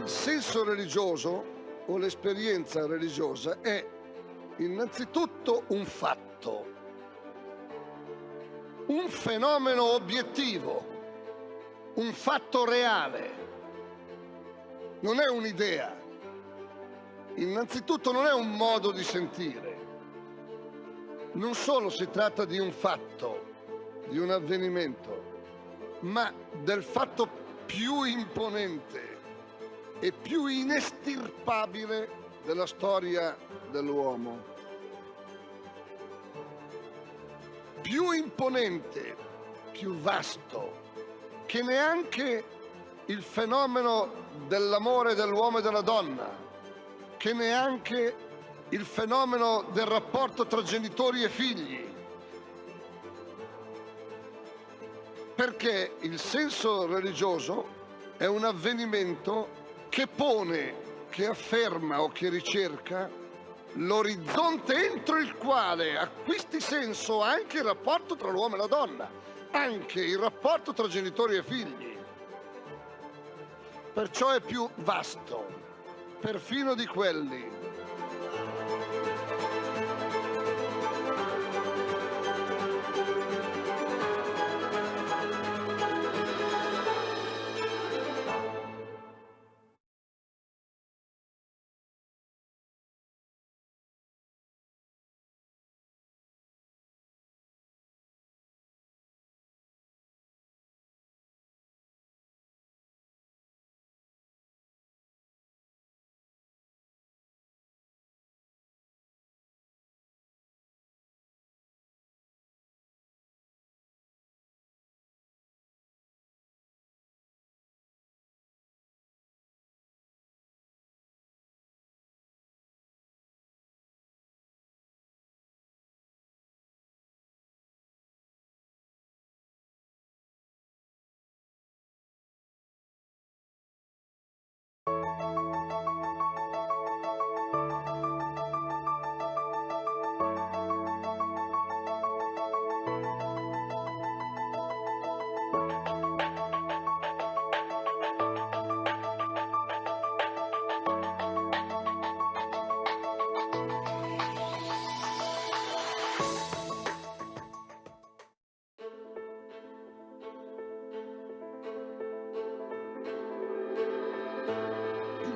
Il senso religioso o l'esperienza religiosa è innanzitutto un fatto, un fenomeno obiettivo, un fatto reale, non è un'idea. Innanzitutto non è un modo di sentire. Non solo si tratta di un fatto, di un avvenimento, ma del fatto più imponente e più inestirpabile della storia dell'uomo. Più imponente, più vasto, che neanche il fenomeno dell'amore dell'uomo e della donna, che neanche il fenomeno del rapporto tra genitori e figli. Perché il senso religioso è un avvenimento che pone, che afferma o che ricerca l'orizzonte entro il quale acquisti senso anche il rapporto tra l'uomo e la donna, anche il rapporto tra genitori e figli. Perciò è più vasto, perfino di quelli.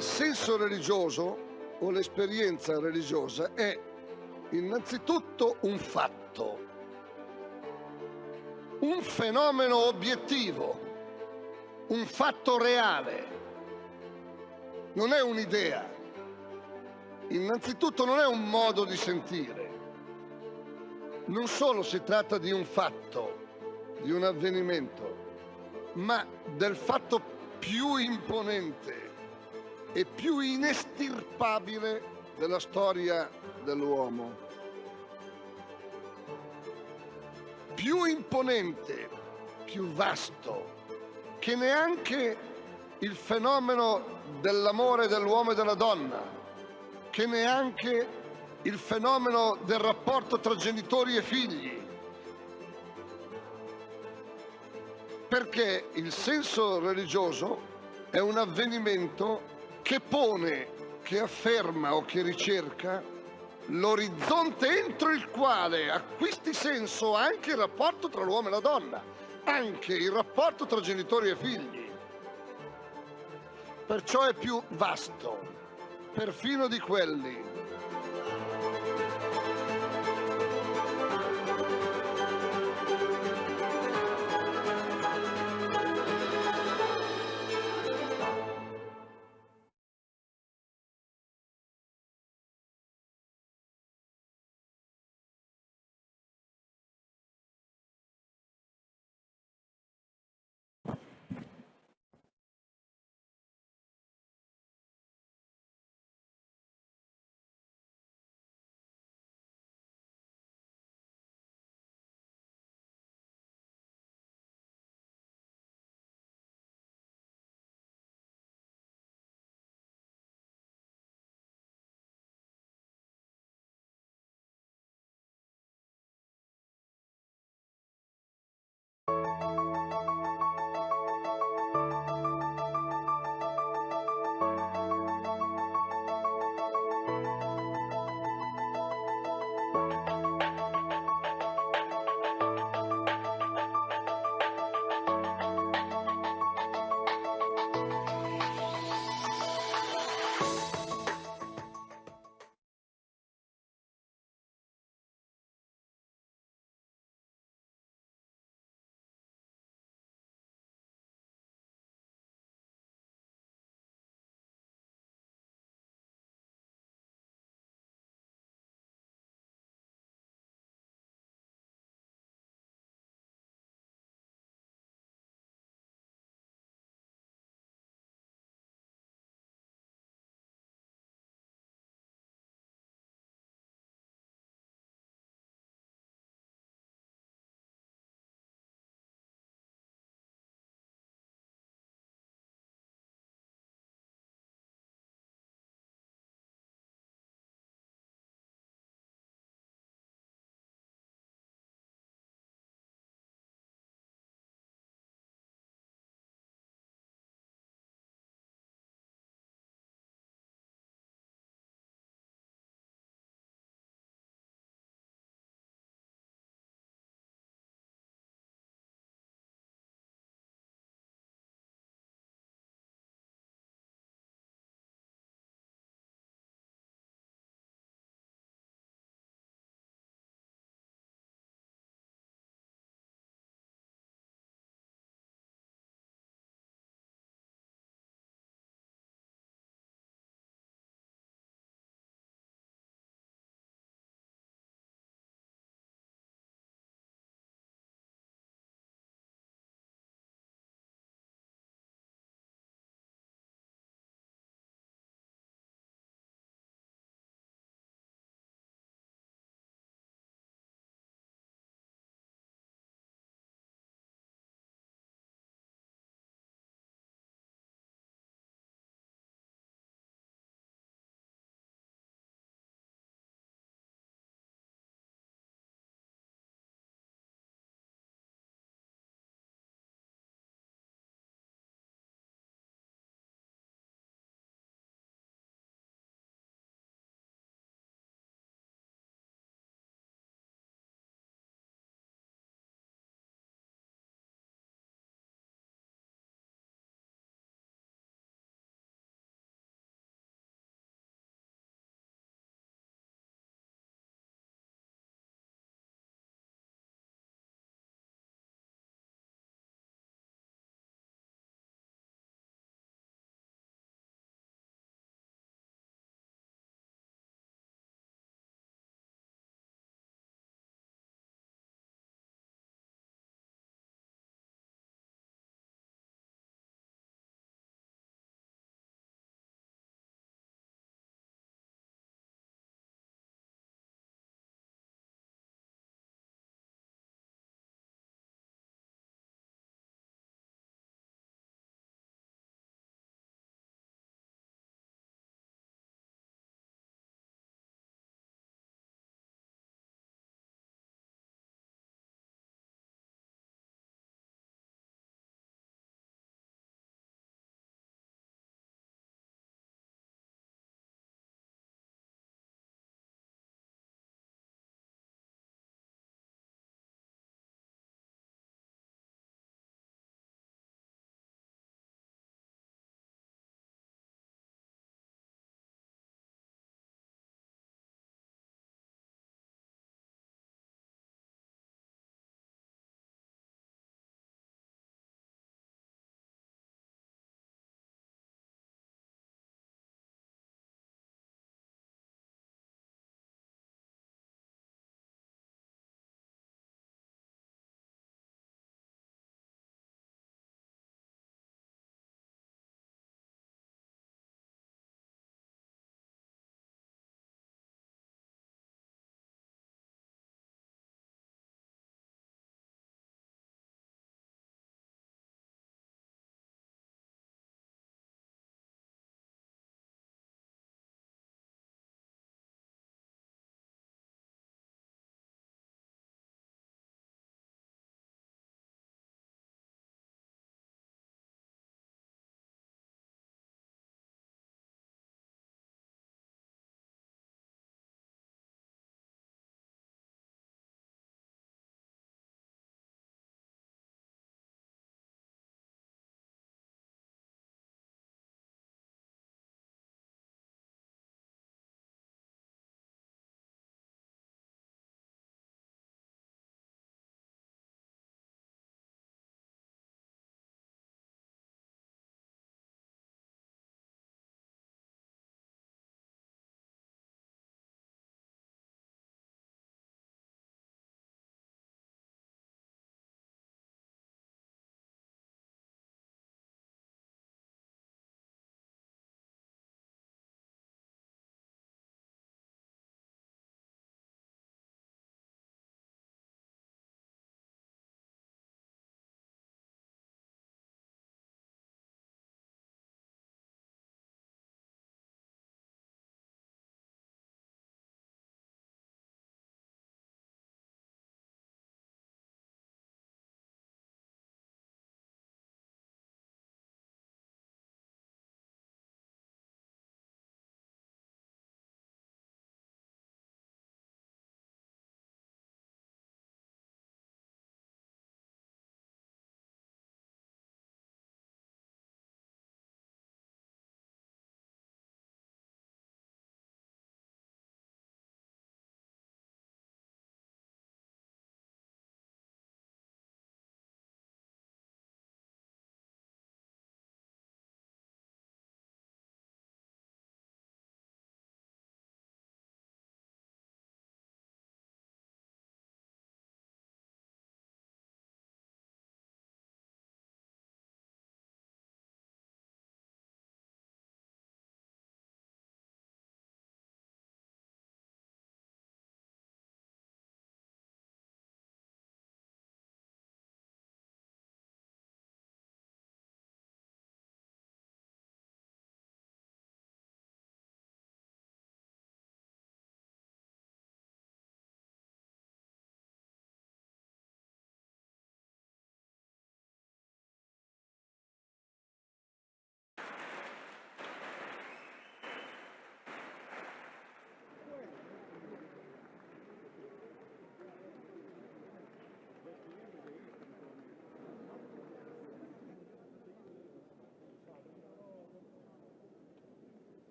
Il senso religioso o l'esperienza religiosa è innanzitutto un fatto, un fenomeno obiettivo, un fatto reale, non è un'idea. Innanzitutto non è un modo di sentire. Non solo si tratta di un fatto, di un avvenimento, ma del fatto più imponente e più inestirpabile della storia dell'uomo. Più imponente, più vasto, che neanche il fenomeno dell'amore dell'uomo e della donna, che neanche il fenomeno del rapporto tra genitori e figli. Perché il senso religioso è un avvenimento che pone, che afferma o che ricerca l'orizzonte entro il quale acquisti senso anche il rapporto tra l'uomo e la donna, anche il rapporto tra genitori e figli. Perciò è più vasto, perfino di quelli.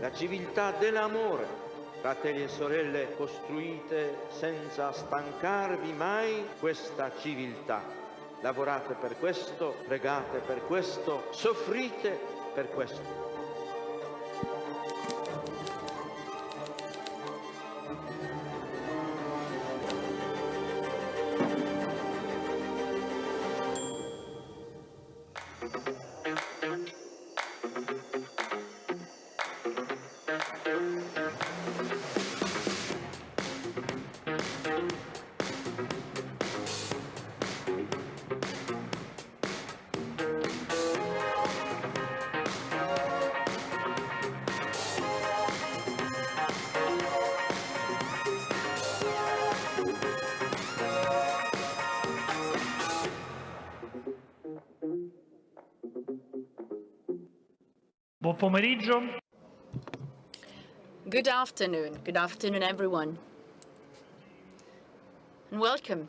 La civiltà dell'amore, fratelli e sorelle, costruite senza stancarvi mai questa civiltà. Lavorate per questo, pregate per questo, soffrite per questo. Buon pomeriggio. Good afternoon. Good afternoon, everyone. And welcome.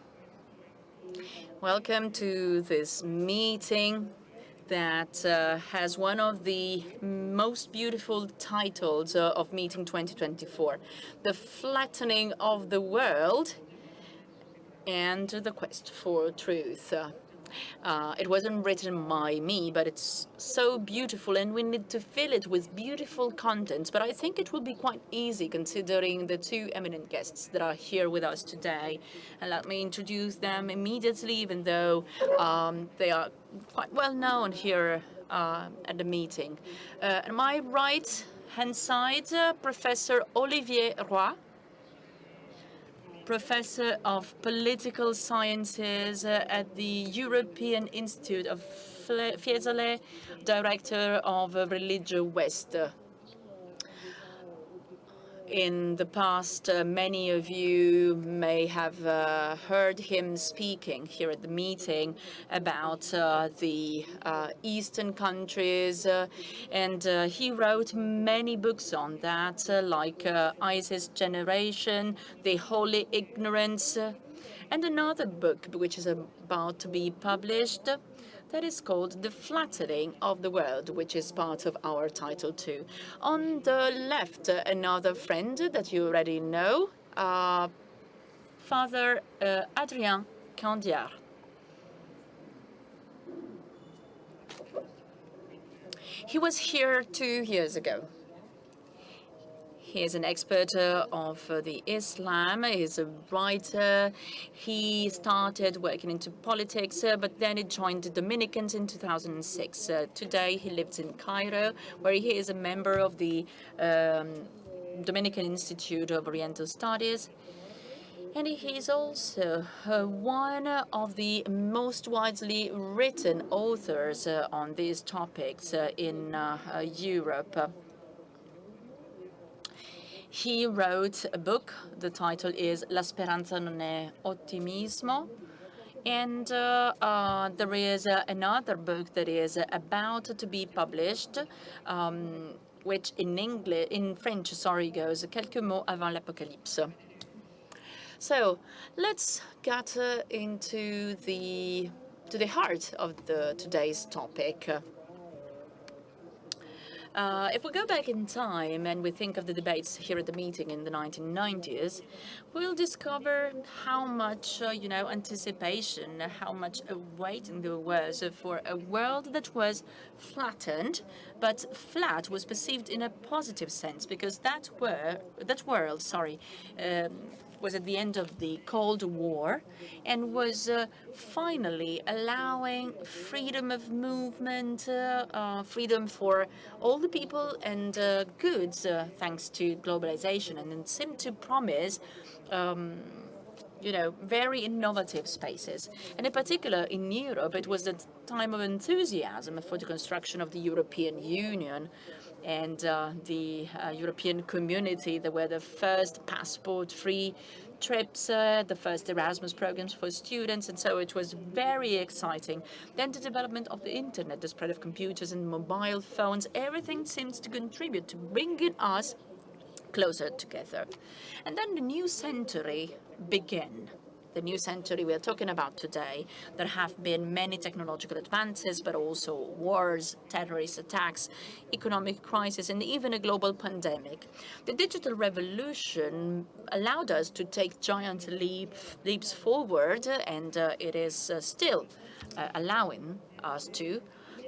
Welcome to this meeting that has one of the most beautiful titles of Meeting 2024, The Flattening of the World and the Quest for Truth. It wasn't written by me, but it's so beautiful, and we need to fill it with beautiful contents. But I think it will be quite easy considering the two eminent guests that are here with us today. And let me introduce them immediately, even though they are quite well known here at the meeting. On my right-hand side, Professor Olivier Roy, Professor of Political Sciences at the European Institute of Fiesole, Director of ReligioWest. In the past, many of you may have heard him speaking here at the meeting about the Eastern countries, and he wrote many books on that, like ISIS Generation, The Holy Ignorance, and another book which is about to be published that is called The Flattening of the World, which is part of our title too. On the left, another friend that you already know, Father Adrien Candiard. He was here 2 years ago. He is an expert of the Islam. He's a writer. He started working into politics, but then he joined the Dominicans in 2006. Today, he lives in Cairo, where he is a member of the Dominican Institute of Oriental Studies. And he is also one of the most widely written authors on these topics in Europe. He wrote a book. The title is La speranza non è ottimismo. And there is another book that is about to be published, which in French, goes Quelques mots avant l'apocalypse. So let's get into the heart of today's topic. If we go back in time and we think of the debates here at the meeting in the 1990s, we'll discover how much, anticipation, how much awaiting there was for a world that was flattened, but flat was perceived in a positive sense because that world, was at the end of the Cold War and was finally allowing freedom of movement, freedom for all the people and goods, thanks to globalization. And it seemed to promise very innovative spaces. And in particular, in Europe, it was the time of enthusiasm for the construction of the European Union and the European community. There were the first passport-free trips, the first Erasmus programs for students, and so it was very exciting. Then the development of the internet, the spread of computers and mobile phones, everything seems to contribute to bringing us closer together. And then the new century began. The new century we are talking about today. There have been many technological advances, but also wars, terrorist attacks, economic crisis, and even a global pandemic. The digital revolution allowed us to take giant leaps forward, and it is still allowing us to.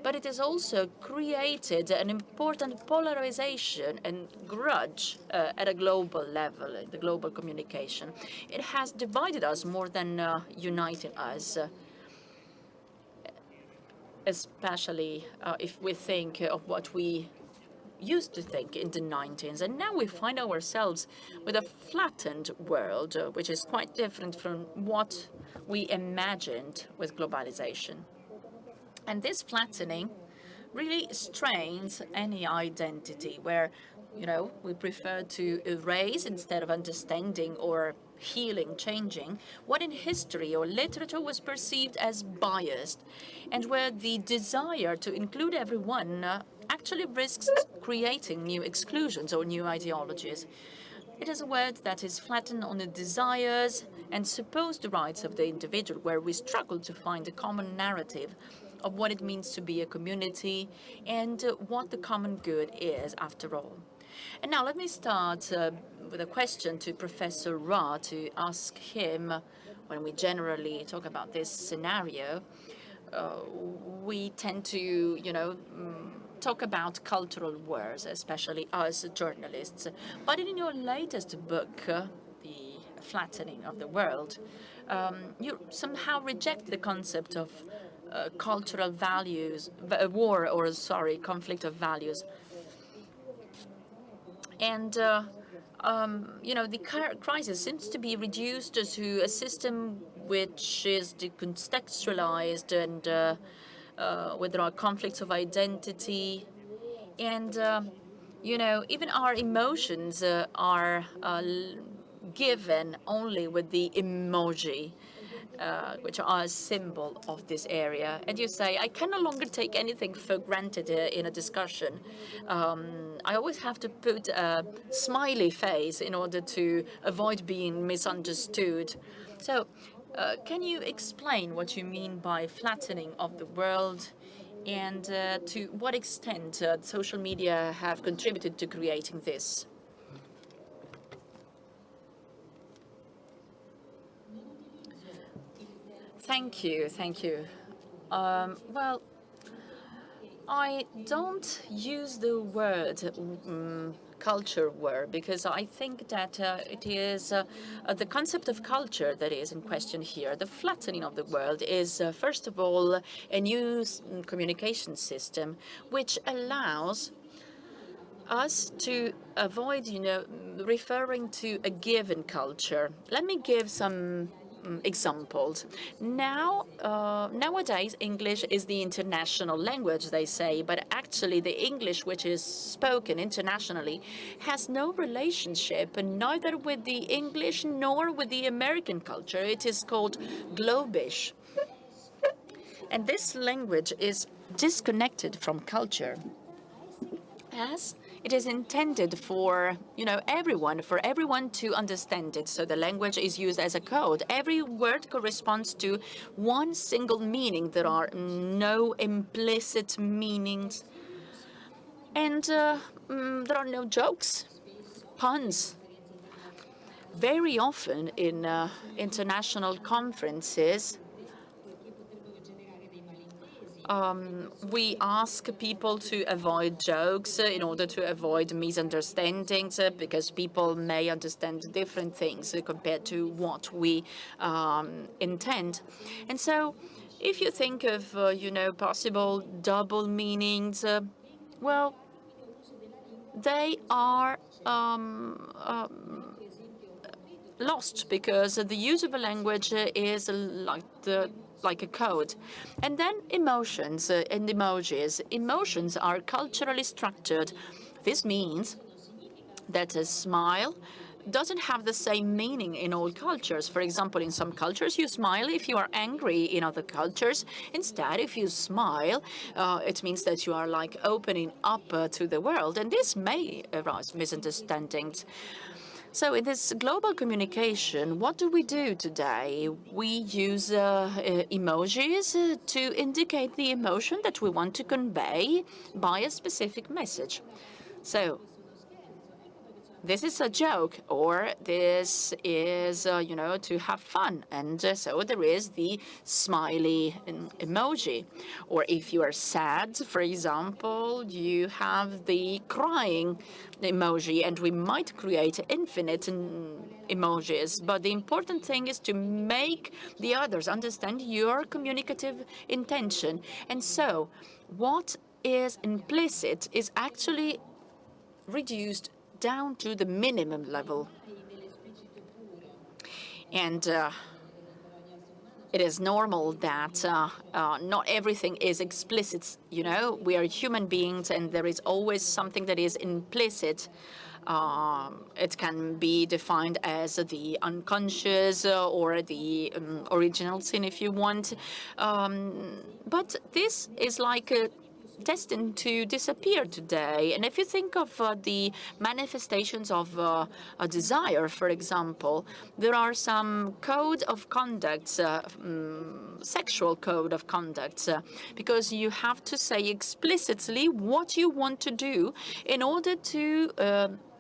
But it has also created an important polarization and grudge at a global level, in the global communication. It has divided us more than uniting us, especially if we think of what we used to think in the 90s. And now we find ourselves with a flattened world, which is quite different from what we imagined with globalization. And this flattening really strains any identity where, we prefer to erase instead of understanding or healing, changing what in history or literature was perceived as biased, and where the desire to include everyone actually risks creating new exclusions or new ideologies. It is a word that is flattened on the desires and supposed rights of the individual, where we struggle to find a common narrative of what it means to be a community and what the common good is, after all. And now let me start with a question to Professor Ra to ask him, when we generally talk about this scenario, we tend to, talk about cultural wars, especially us journalists. But in your latest book, The Flattening of the World, you somehow reject the concept of cultural values, conflict of values. And, the current crisis seems to be reduced to a system which is decontextualized and where there are conflicts of identity. And, even our emotions are given only with the emoji, which are a symbol of this area. And you say, I can no longer take anything for granted in a discussion. I always have to put a smiley face in order to avoid being misunderstood. So can you explain what you mean by flattening of the world, and to what extent social media have contributed to creating this? Thank you. Well, I don't use the word culture war because I think that it is the concept of culture that is in question here. The flattening of the world is, first of all, a new communication system which allows us to avoid, referring to a given culture. Let me give some examples. Nowadays, English is the international language, they say, but actually the English which is spoken internationally has no relationship neither with the English nor with the American culture. It is called globish. And this language is disconnected from culture, as it is intended for, everyone to understand it. So the language is used as a code. Every word corresponds to one single meaning. There are no implicit meanings. And there are no jokes, puns. Very often in international conferences, we ask people to avoid jokes in order to avoid misunderstandings, because people may understand different things compared to what we intend. And so if you think of, possible double meanings, well, they are lost because the use of a language is like a code. And then emotions and emojis. Emotions are culturally structured. This means that a smile doesn't have the same meaning in all cultures. For example, in some cultures, you smile if you are angry. In other cultures, instead, if you smile, it means that you are like opening up to the world. And this may arouse misunderstandings. So in this global communication, what do we do today? We use emojis to indicate the emotion that we want to convey by a specific message. So this is a joke, or this is, to have fun. And so there is the smiley emoji. Or if you are sad, for example, you have the crying emoji, and we might create infinite emojis. But the important thing is to make the others understand your communicative intention. And so what is implicit is actually reduced down to the minimum level. And it is normal that not everything is explicit. We are human beings, and there is always something that is implicit. It can be defined as the unconscious or the original sin, if you want. But this is like destined to disappear today. And if you think of the manifestations of a desire, for example, there are some code of conducts, sexual code of conducts, because you have to say explicitly what you want to do in order to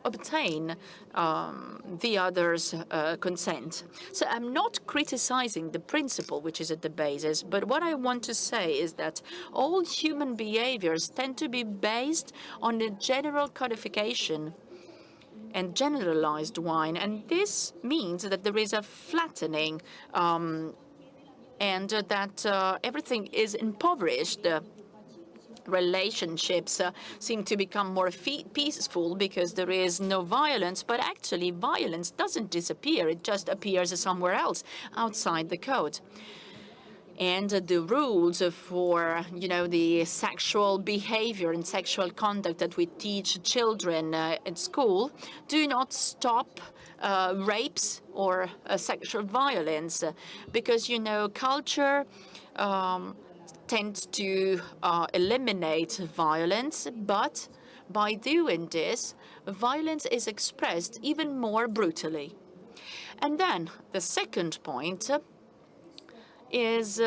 obtain the other's consent. So I'm not criticizing the principle which is at the basis, but what I want to say is that all human behaviors tend to be based on a general codification and generalized one, and this means that there is a flattening and that everything is impoverished. Relationships seem to become more peaceful because there is no violence, but actually violence doesn't disappear. It just appears somewhere else outside the code. And the rules for, the sexual behavior and sexual conduct that we teach children at school do not stop rapes or sexual violence because, culture tends to eliminate violence, but by doing this, violence is expressed even more brutally. And then the second point is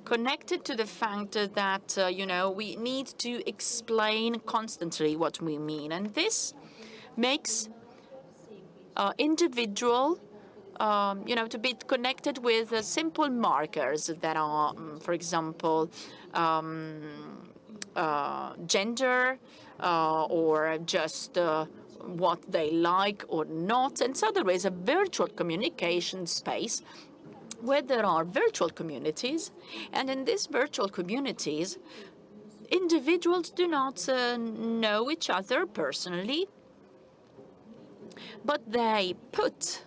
connected to the fact that, we need to explain constantly what we mean. And this makes individual to be connected with simple markers that are, for example, gender or just what they like or not. And so there is a virtual communication space where there are virtual communities. And in these virtual communities, individuals do not know each other personally, but they put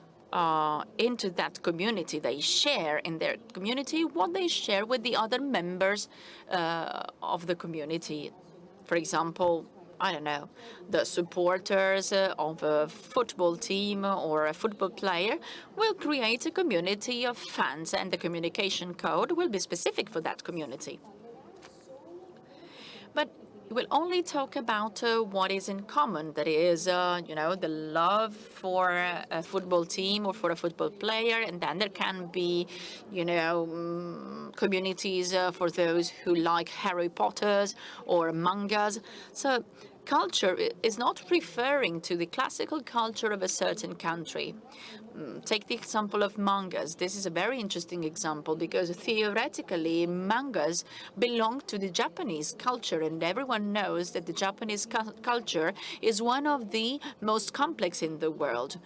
into that community, they share in their community what they share with the other members of the community. For example, I don't know, the supporters of a football team or a football player will create a community of fans, and the communication code will be specific for that community. But we'll only talk about what is in common. That is, the love for a football team or for a football player. And then there can be, communities for those who like Harry Potters or mangas. So culture is not referring to the classical culture of a certain country. Take the example of mangas. This is a very interesting example because theoretically mangas belong to the Japanese culture, and everyone knows that the Japanese culture is one of the most complex in the world.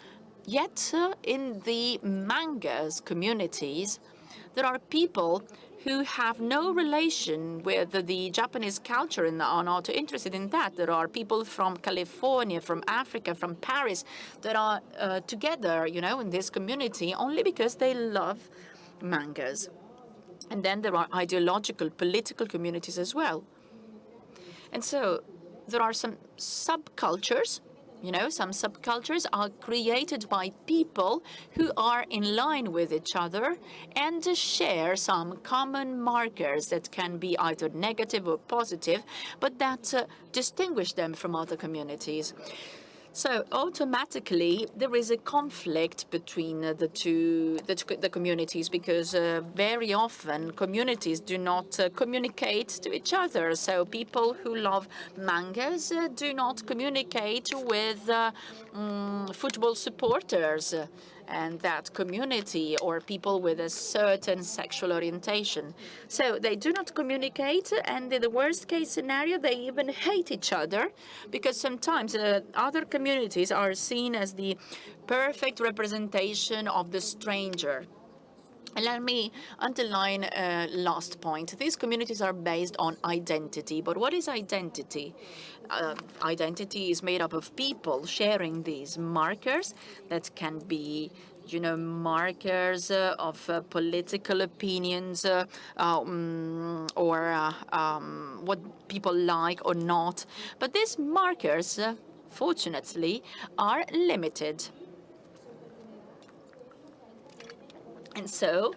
Yet in the mangas communities, there are people who have no relation with the Japanese culture and are not interested in that. There are people from California, from Africa, from Paris that are together, in this community only because they love mangas. And then there are ideological, political communities as well. And so there are some subcultures. Some subcultures are created by people who are in line with each other and share some common markers that can be either negative or positive, but that distinguish them from other communities. So automatically there is a conflict between the communities, because very often communities do not communicate to each other. So people who love mangas do not communicate with football supporters and that community, or people with a certain sexual orientation. So they do not communicate, and in the worst case scenario, they even hate each other, because sometimes other communities are seen as the perfect representation of the stranger. And let me underline a last point. These communities are based on identity. But what is identity? Identity is made up of people sharing these markers that can be, markers of political opinions or what people like or not. But these markers, fortunately, are limited. And so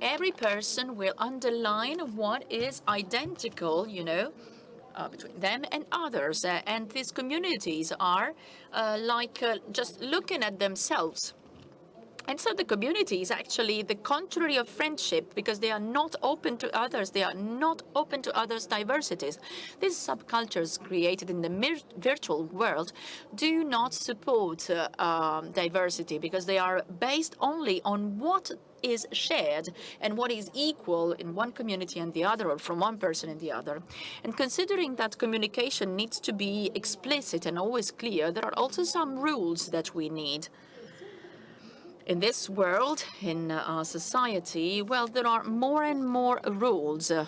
every person will underline what is identical, between them and others. And these communities are just looking at themselves. And so the community is actually the contrary of friendship, because they are not open to others. They are not open to others' diversities. These subcultures created in the virtual world do not support diversity, because they are based only on what is shared and what is equal in one community and the other, or from one person and the other. And considering that communication needs to be explicit and always clear, there are also some rules that we need. In this world, in our society, well, there are more and more rules and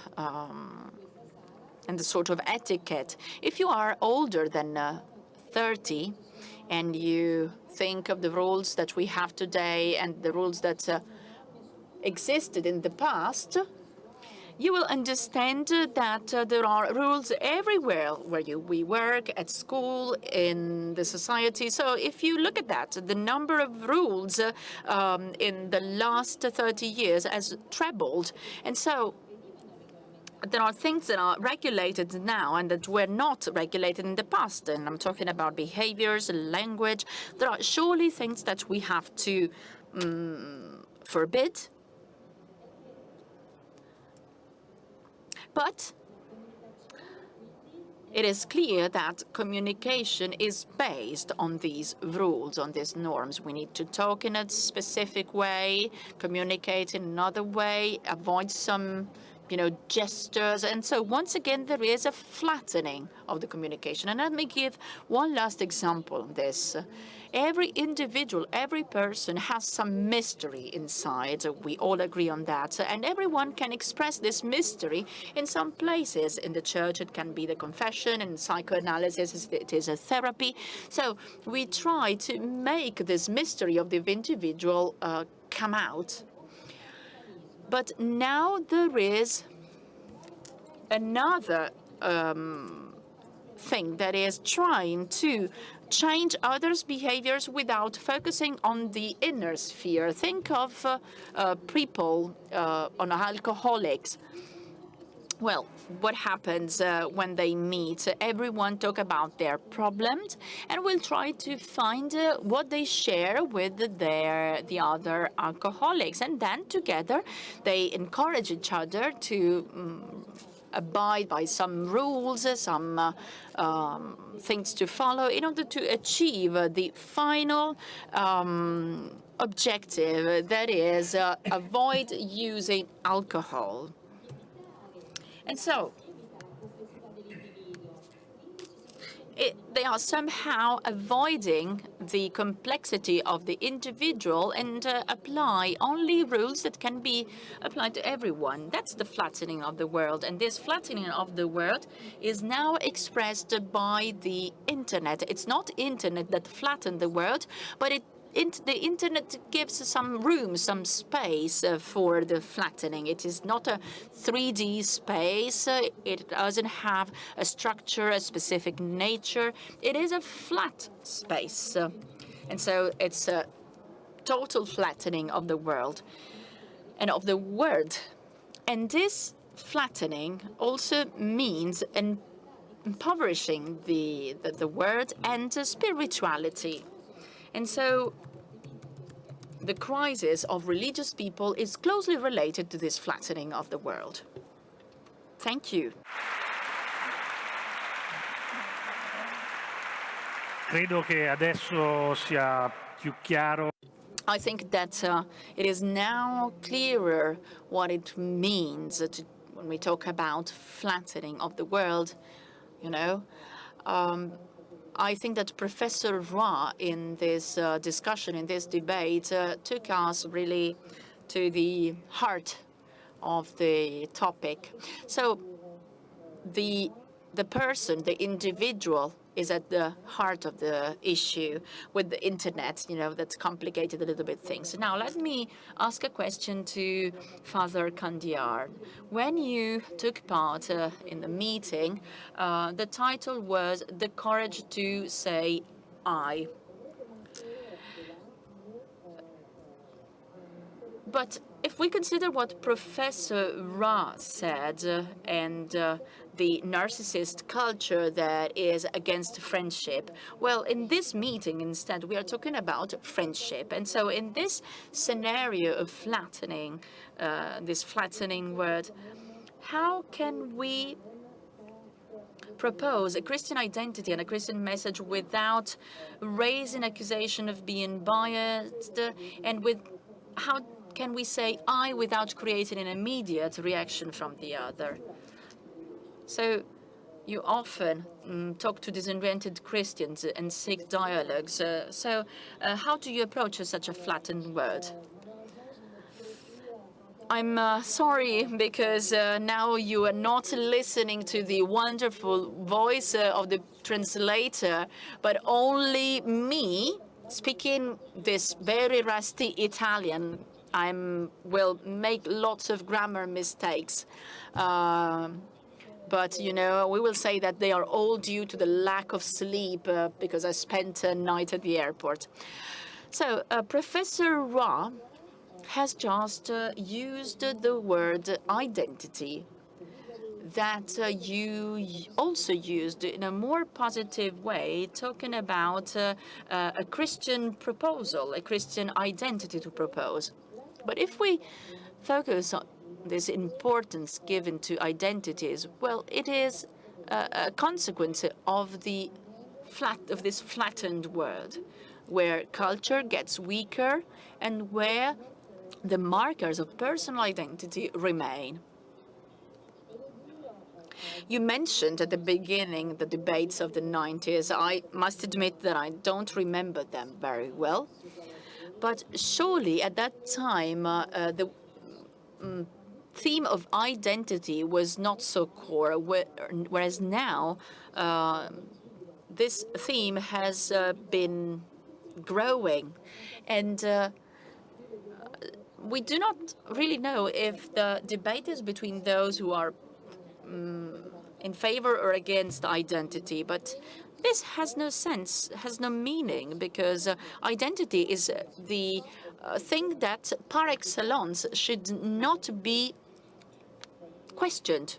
the sort of etiquette. If you are older than 30 and you think of the rules that we have today and the rules that existed in the past, you will understand that there are rules everywhere where we work, at school, in the society. So if you look at that, the number of rules in the last 30 years has trebled. And so there are things that are regulated now and that were not regulated in the past. And I'm talking about behaviors, language. There are surely things that we have to forbid. But it is clear that communication is based on these rules, on these norms. We need to talk in a specific way, communicate in another way, avoid some, gestures. And so once again, there is a flattening of the communication. And let me give one last example of this. Every individual, every person has some mystery inside. We all agree on that. And everyone can express this mystery in some places. In the church, it can be the confession. In psychoanalysis, it is a therapy. So we try to make this mystery of the individual come out. But now there is another thing that is trying to change others' behaviors without focusing on the inner sphere. Think of people, on alcoholics. Well, what happens when they meet? Everyone talk about their problems and will try to find what they share with the other alcoholics. And then together they encourage each other to abide by some rules, some things to follow in order to achieve the final objective, that is avoid using alcohol. And so they are somehow avoiding the complexity of the individual and apply only rules that can be applied to everyone. That's the flattening of the world. And this flattening of the world is now expressed by the internet. It's not internet that flattened the world, but the internet gives some room, some space for the flattening. It is not a 3D space. It doesn't have a structure, a specific nature. It is a flat space. And so it's a total flattening of the world and of the word. And this flattening also means impoverishing the word and spirituality. And so the crisis of religious people is closely related to this flattening of the world. Thank you. Credo che adesso sia più chiaro. I think that it is now clearer what it means when we talk about flattening of the world, you know. I think that Professor Roy, in this discussion, in this debate, took us really to the heart of the topic. So the person, the individual, is at the heart of the issue with the internet, you know, that's complicated a little bit things. Now, let me ask a question to Father Candiard. When you took part in the meeting, the title was "The Courage to Say I." But if we consider what Professor Ra said and the narcissist culture that is against friendship, well, in this meeting, instead, we are talking about friendship. And so in this scenario of flattening, this flattening word, how can we propose a Christian identity and a Christian message without raising accusation of being biased, and with how can we say I without creating an immediate reaction from the other? So you often talk to disoriented Christians and seek dialogues. How do you approach such a flattened word? I'm sorry, because now you are not listening to the wonderful voice of the translator, but only me speaking this very rusty Italian. I will make lots of grammar mistakes. But, you know, we will say that they are all due to the lack of sleep because I spent a night at the airport. So Professor Ra has just used the word identity that you also used in a more positive way, talking about a Christian proposal, a Christian identity to propose. But if we focus on this importance given to identities, well, it is a consequence of this flattened world, where culture gets weaker and where the markers of personal identity remain. You mentioned at the beginning the debates of the 90s. I must admit that I don't remember them very well. But surely at that time, the theme of identity was not so core, whereas now this theme has been growing. And we do not really know if the debate is between those who are in favor or against identity, but this has no sense, has no meaning, because identity is the thing that par excellence should not be questioned,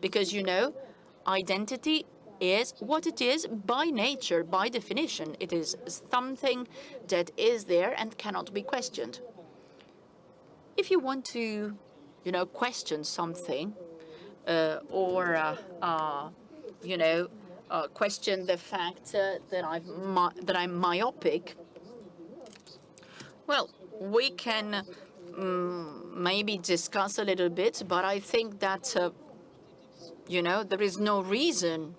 because, you know, identity is what it is by nature, by definition. It is something that is there and cannot be questioned. If you want to, you know, question something, question the fact that I'm myopic, well, we can maybe discuss a little bit, but I think that, there is no reason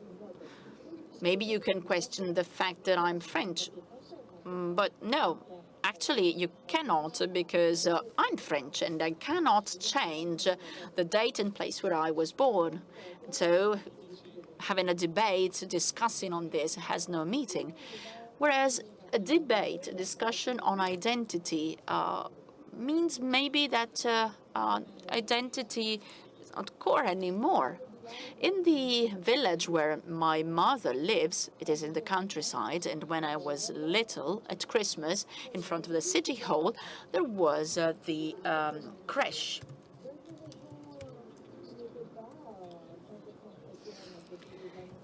maybe you can question the fact that I'm French. But no, actually you cannot, because I'm French and I cannot change the date and place where I was born. So having a debate, discussing on this has no meaning. Whereas a debate, a discussion on identity means maybe that identity is not core anymore. In the village where my mother lives, it is in the countryside, and when I was little, at Christmas, in front of the city hall, there was the creche.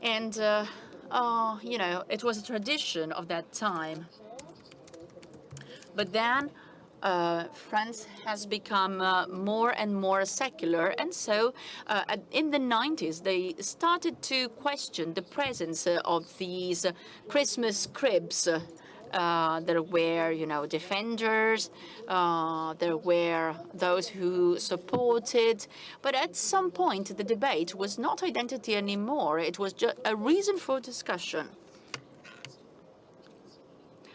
And, you know, it was a tradition of that time. But then France has become more and more secular, and so in the 90s they started to question the presence of these Christmas cribs. There were, you know, defenders, there were those who supported, but at some point the debate was not identity anymore, it was just a reason for discussion.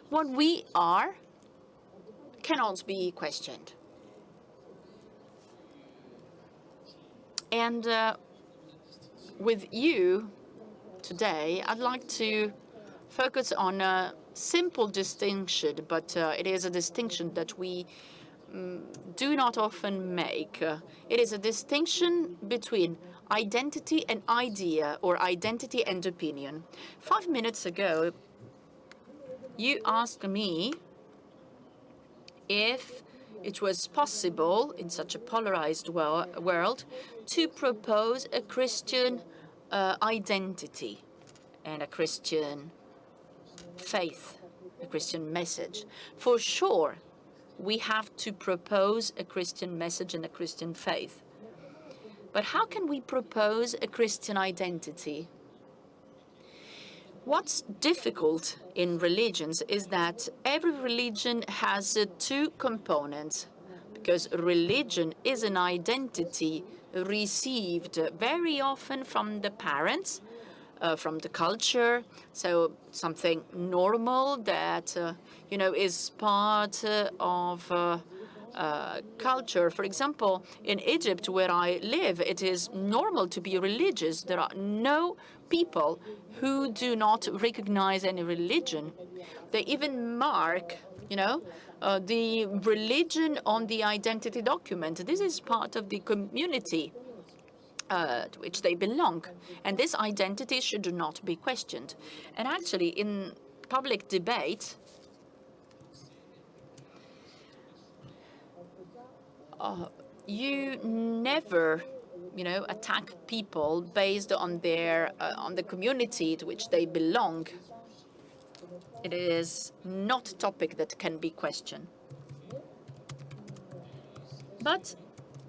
What we are cannot be questioned. And with you today, I'd like to focus on a simple distinction, but it is a distinction that we do not often make. It is a distinction between identity and idea, or identity and opinion. 5 minutes ago, you asked me if it was possible in such a polarized world to propose a Christian identity and a Christian faith, a Christian message. For sure, we have to propose a Christian message and a Christian faith. But how can we propose a Christian identity? What's difficult in religions is that every religion has two components, because religion is an identity received very often from the parents, from the culture, so something normal that you know, is part of culture. For example, in Egypt, where I live, it is normal to be religious. There are no people who do not recognize any religion. They even mark, you know, the religion on the identity document. This is part of the community to which they belong. And this identity should not be questioned. And actually, in public debate, you never, you know, attack people based on their on the community to which they belong. It is not a topic that can be questioned. But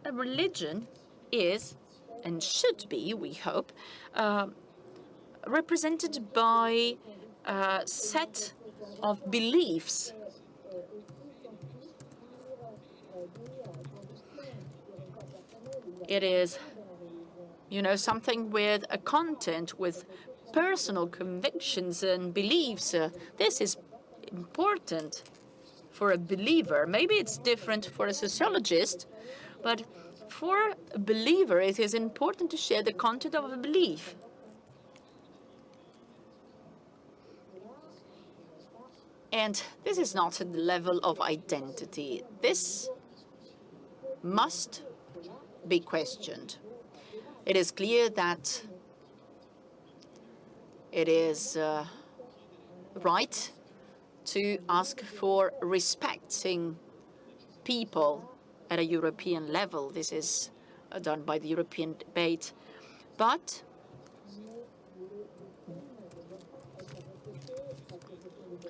a religion is, and should be, we hope, represented by a set of beliefs. It is, you know, something with a content, with personal convictions and beliefs. This is important for a believer. Maybe it's different for a sociologist, but for a believer, it is important to share the content of a belief. And this is not at the level of identity. This must be questioned. It is clear that it is right to ask for respecting people at a European level. This is done by the European debate. But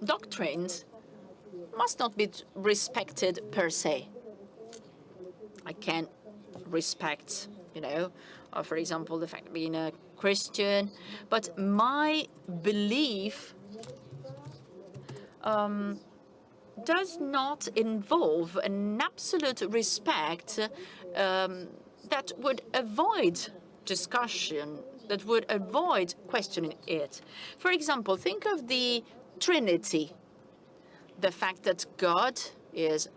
doctrines must not be respected per se. I can respect, you know, for example, the fact of being a Christian, but my belief does not involve an absolute respect that would avoid discussion that would avoid questioning it. For example, think of the Trinity, the fact that God is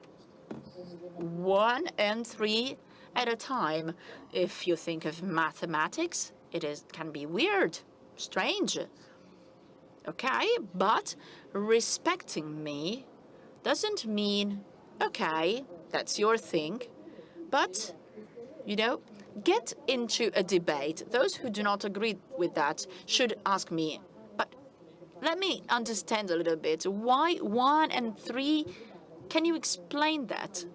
one and three at a time. If you think of mathematics, can be weird, strange. Okay, but respecting me doesn't mean, okay, that's your thing, but, get into a debate. Those who do not agree with that should ask me, but let me understand a little bit. Why 1 and 3? Can you explain that?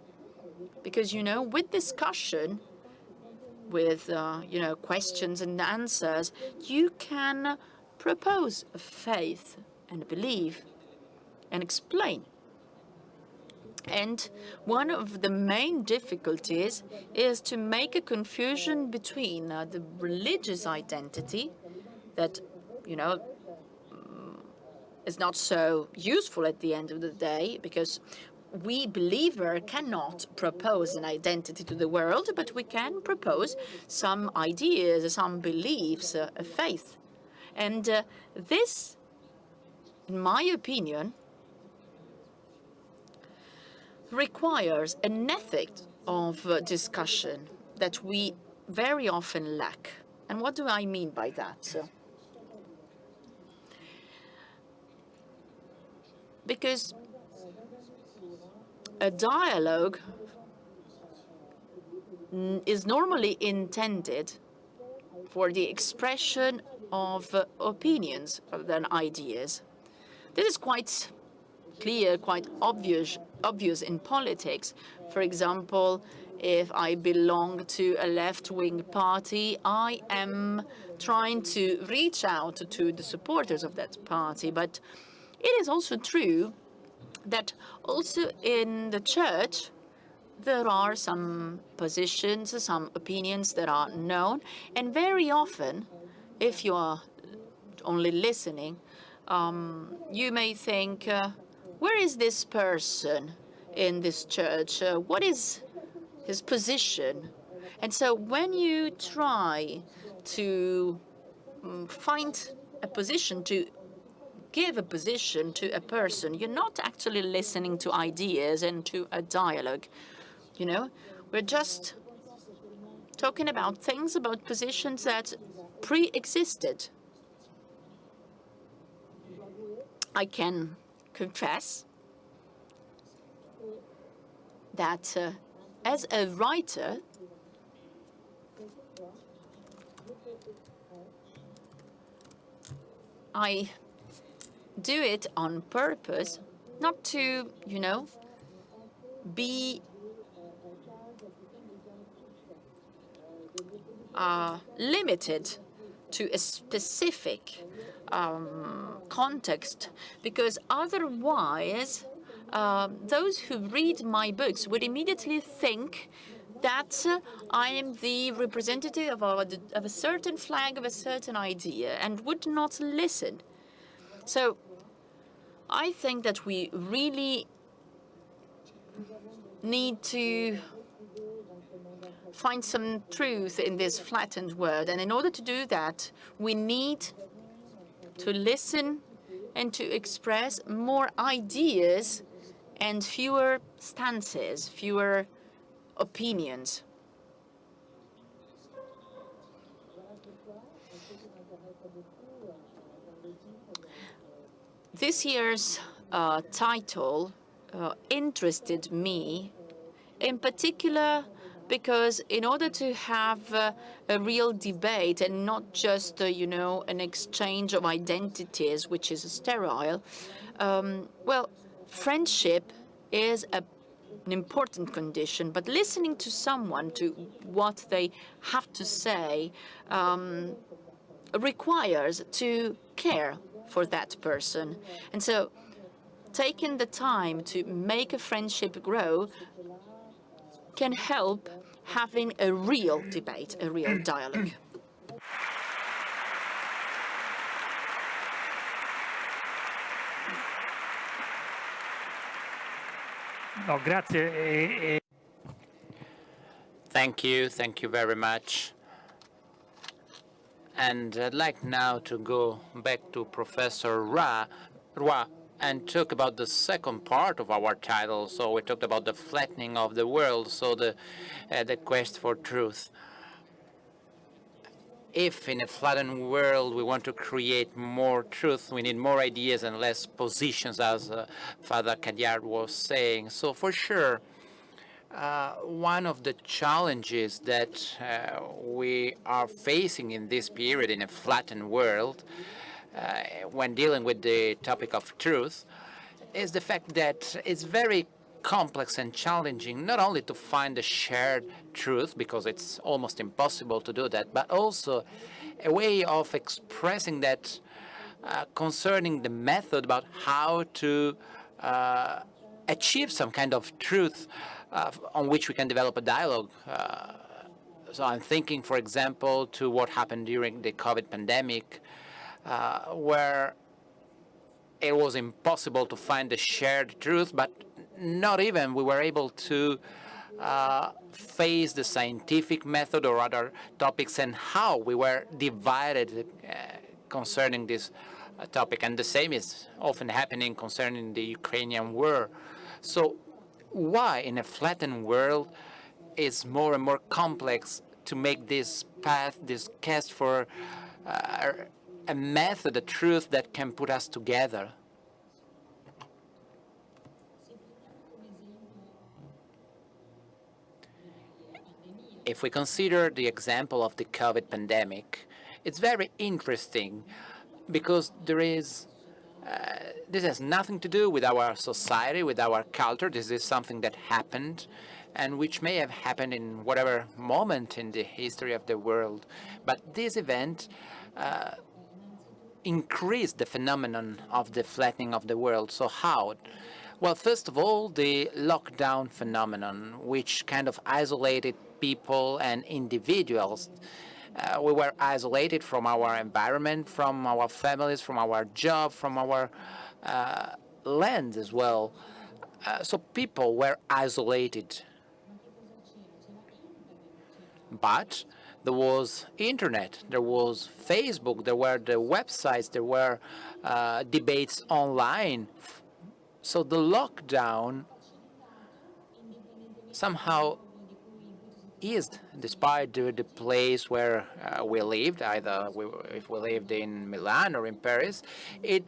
Because, with discussion, with, questions and answers, you can propose faith and belief and explain. And one of the main difficulties is to make a confusion between the religious identity that, is not so useful at the end of the day, because we believer cannot propose an identity to the world, but we can propose some ideas, some beliefs, a faith. And this, in my opinion, requires an ethic of discussion that we very often lack. And what do I mean by that? Because a dialogue is normally intended for the expression of opinions rather than ideas. This is quite clear, quite obvious in politics. For example, if I belong to a left-wing party, I am trying to reach out to the supporters of that party. But it is also true that also in the church, there are some positions, some opinions that are known. And very often, if you are only listening, you may think, where is this person in this church? What is his position? And so when you try to find a position, to give a position to a person, you're not actually listening to ideas and to a dialogue. We're just talking about things, about positions that pre-existed. I can confess that as a writer, I do it on purpose, not to, be limited to a specific context, because otherwise those who read my books would immediately think that I am the representative of a certain flag, of a certain idea, and would not listen. So I think that we really need to find some truth in this flattened world. And in order to do that, we need to listen and to express more ideas and fewer stances, fewer opinions. This year's title interested me in particular because in order to have a real debate and not just, an exchange of identities, which is sterile, friendship is an important condition, but listening to someone, to what they have to say, requires to care for that person. And so taking the time to make a friendship grow can help having a real debate, a real dialogue. No, grazie. Thank you very much. And I'd like now to go back to Professor Roy and talk about the second part of our title. So we talked about the flattening of the world, so the quest for truth. If in a flattened world we want to create more truth, we need more ideas and less positions, as Father Candiard was saying. So for sure, one of the challenges that we are facing in this period in a flattened world when dealing with the topic of truth is the fact that it's very complex and challenging not only to find a shared truth, because it's almost impossible to do that, but also a way of expressing that concerning the method about how to achieve some kind of truth on which we can develop a dialogue. So I'm thinking, for example, to what happened during the COVID pandemic, where it was impossible to find a shared truth, but not even we were able to face the scientific method or other topics, and how we were divided concerning this topic. And the same is often happening concerning the Ukrainian war. So why in a flattened world is more and more complex to make this path, this quest for a method, a truth that can put us together? If we consider the example of the COVID pandemic, it's very interesting because this has nothing to do with our society, with our culture. This is something that happened and which may have happened in whatever moment in the history of the world. But this event increased the phenomenon of the flattening of the world. So how? Well, first of all, the lockdown phenomenon, which kind of isolated people and individuals. We were isolated from our environment, from our families, from our job, from our land as well. So people were isolated. But there was internet, there was Facebook, there were the websites, there were debates online. So the lockdown somehow eased, despite the place where we lived, either if we lived in Milan or in Paris, it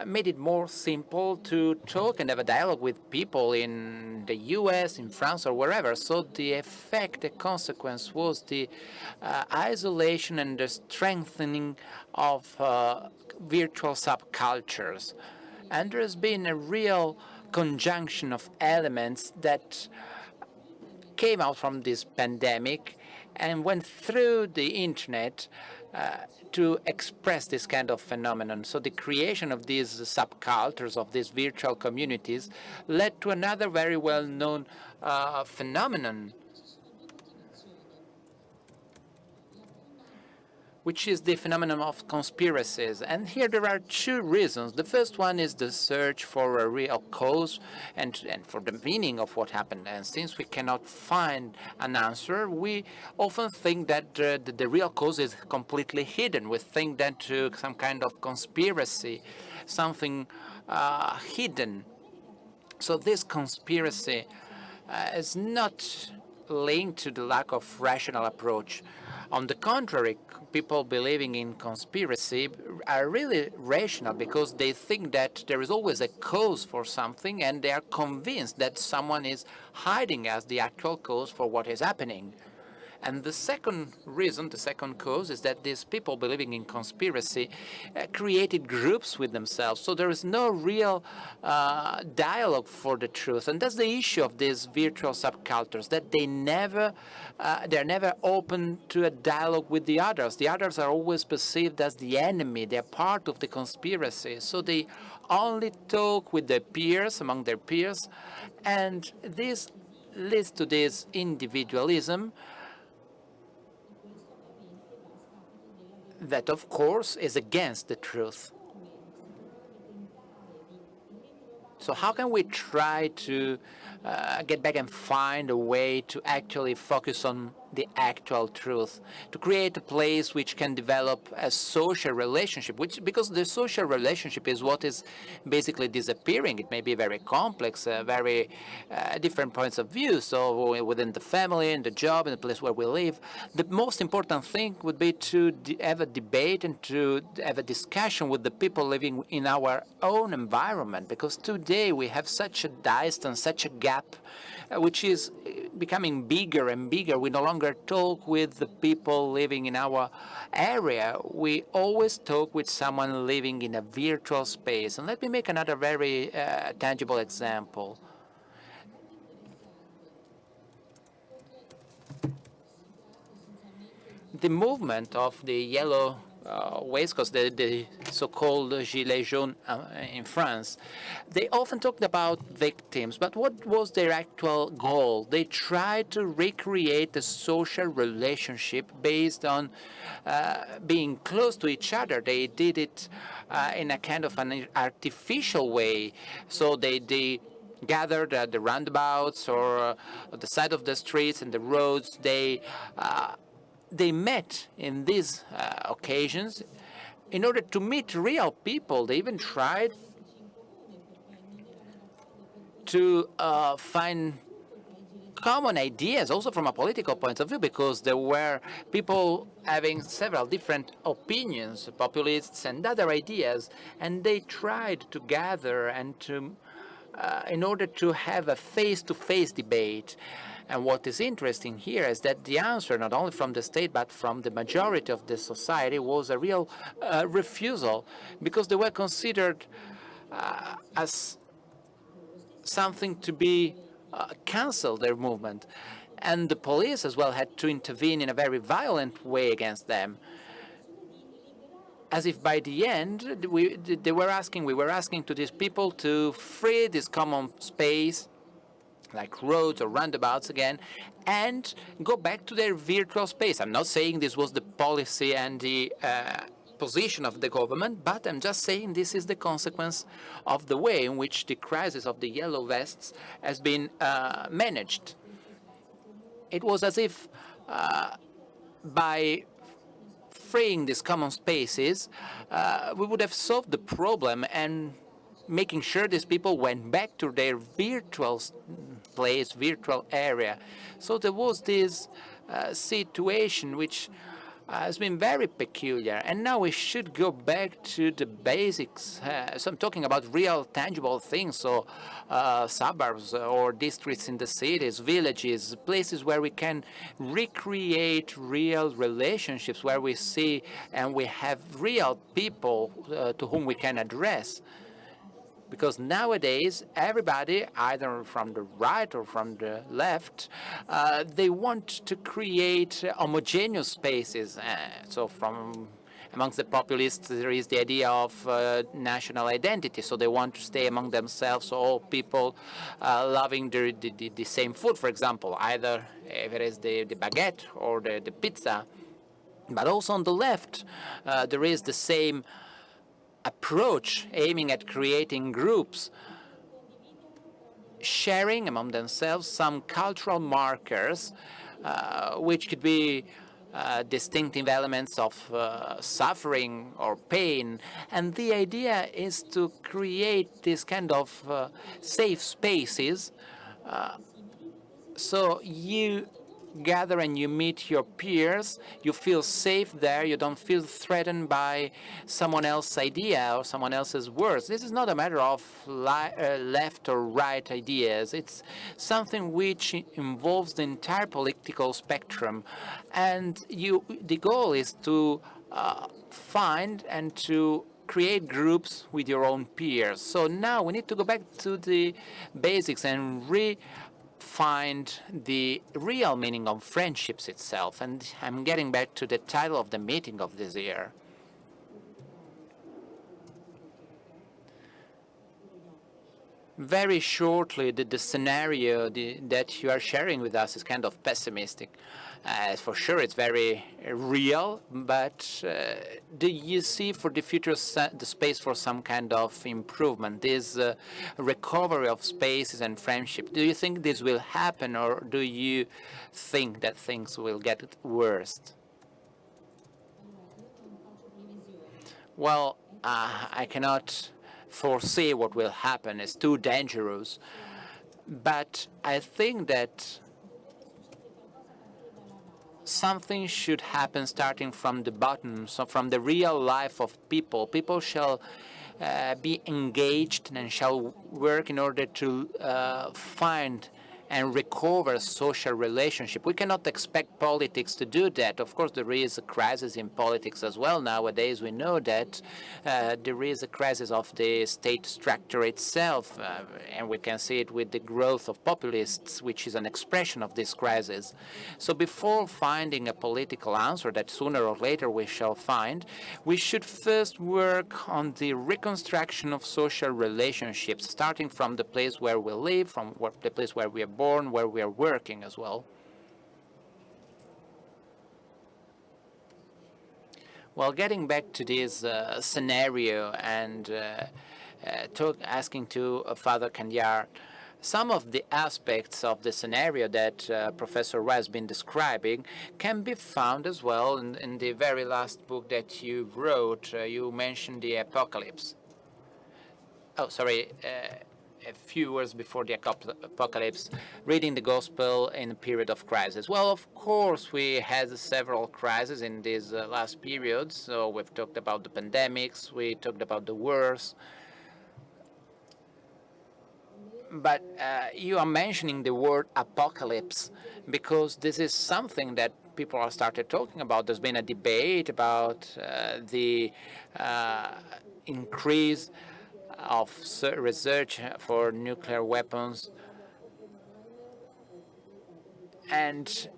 made it more simple to talk and have a dialogue with people in the US, in France, or wherever. So the effect, the consequence was the isolation and the strengthening of virtual subcultures. And there's been a real conjunction of elements that came out from this pandemic and went through the internet to express this kind of phenomenon. So the creation of these subcultures, of these virtual communities, led to another very well-known phenomenon, which is the phenomenon of conspiracies. And here there are two reasons. The first one is the search for a real cause and for the meaning of what happened. And since we cannot find an answer, we often think that the real cause is completely hidden. We think that some kind of conspiracy, something hidden. So this conspiracy is not linked to the lack of rational approach. On the contrary, people believing in conspiracy are really rational because they think that there is always a cause for something, and they are convinced that someone is hiding as the actual cause for what is happening. And the second reason, the second cause, is that these people believing in conspiracy created groups with themselves. So there is no real dialogue for the truth. And that's the issue of these virtual subcultures, that they're never open to a dialogue with the others. The others are always perceived as the enemy. They're part of the conspiracy. So they only talk with their peers, among their peers. And this leads to this individualism, that, of course, is against the truth. So how can we try to get back and find a way to actually focus on the actual truth, to create a place which can develop a social relationship, because the social relationship is what is basically disappearing. It may be very complex, very different points of view. So within the family, in the job, in the place where we live, the most important thing would be to have a debate and to have a discussion with the people living in our own environment, because today we have such a distance, such a gap, which is becoming bigger and bigger. We no longer talk with the people living in our area. We always talk with someone living in a virtual space. And let me make another very tangible example. The movement of the yellow waistcoats, the so-called gilets jaunes in France, they often talked about victims, but what was their actual goal? They tried to recreate a social relationship based on being close to each other. They did it in a kind of an artificial way. So they gathered at the roundabouts or at the side of the streets and the roads. They met in these occasions in order to meet real people. They even tried to find common ideas, also from a political point of view, because there were people having several different opinions, populists and other ideas, and they tried to gather and to in order to have a face-to-face debate. And what is interesting here is that the answer, not only from the state, but from the majority of the society, was a real refusal, because they were considered as something to be cancelled, their movement. And the police as well had to intervene in a very violent way against them. As if by the end, we were asking to these people to free this common space, like roads or roundabouts again, and go back to their virtual space. I'm not saying this was the policy and the position of the government, but I'm just saying this is the consequence of the way in which the crisis of the yellow vests has been managed. It was as if by freeing these common spaces, we would have solved the problem and making sure these people went back to their virtual place, virtual area. So there was this situation which has been very peculiar, and now we should go back to the basics. So I'm talking about real, tangible things, so suburbs or districts in the cities, villages, places where we can recreate real relationships, where we see and we have real people to whom we can address. Because nowadays, everybody, either from the right or from the left, they want to create homogeneous spaces. So from amongst the populists, there is the idea of national identity. So they want to stay among themselves, so all people loving the same food, for example, either if it is the baguette or the pizza. But also on the left, there is the same approach aiming at creating groups, sharing among themselves some cultural markers, which could be distinctive elements of suffering or pain. And the idea is to create this kind of safe spaces, so you gather and you meet your peers, you feel safe there, you don't feel threatened by someone else's idea or someone else's words. This is not a matter of left or right ideas. It's something which involves the entire political spectrum. And the goal is to find and to create groups with your own peers. So now we need to go back to the basics and find the real meaning of friendships itself. And I'm getting back to the title of the meeting of this year. Very shortly, the scenario that you are sharing with us is kind of pessimistic. For sure, it's very real, but do you see for the future the space for some kind of improvement, this recovery of spaces and friendship? Do you think this will happen, or do you think that things will get worse? Well, I cannot foresee what will happen. It's too dangerous. But I think that something should happen starting from the bottom, so from the real life of people. People shall be engaged and shall work in order to find and recover social relationship. We cannot expect politics to do that. Of course, there is a crisis in politics as well nowadays. We know that there is a crisis of the state structure itself, and we can see it with the growth of populists, which is an expression of this crisis. So before finding a political answer that sooner or later we shall find, we should first work on the reconstruction of social relationships, starting from the place where we live, from the place where we are born, where we are working as well. Well, getting back to this scenario and asking to Father Candiard, some of the aspects of the scenario that Professor Roy has been describing can be found as well in the very last book that you wrote. You mentioned the apocalypse. Oh, sorry. A few words before the apocalypse, reading the gospel in a period of crisis. Well, of course, we had several crises in these last periods. So we've talked about the pandemics, we talked about the wars. But you are mentioning the word apocalypse because this is something that people have started talking about. There's been a debate about the increase of research for nuclear weapons, and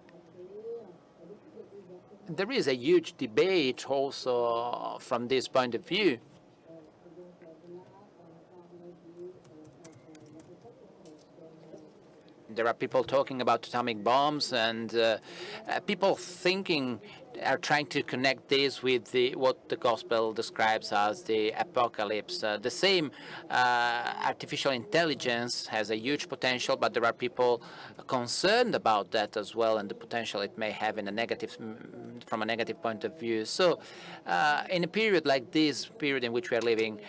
there is a huge debate also from this point of view. There are people talking about atomic bombs, and people are trying to connect this with what the gospel describes as the apocalypse. The same artificial intelligence has a huge potential, but there are people concerned about that as well, and the potential it may have in a negative, from a negative point of view. So in a period like this, period in which we are living,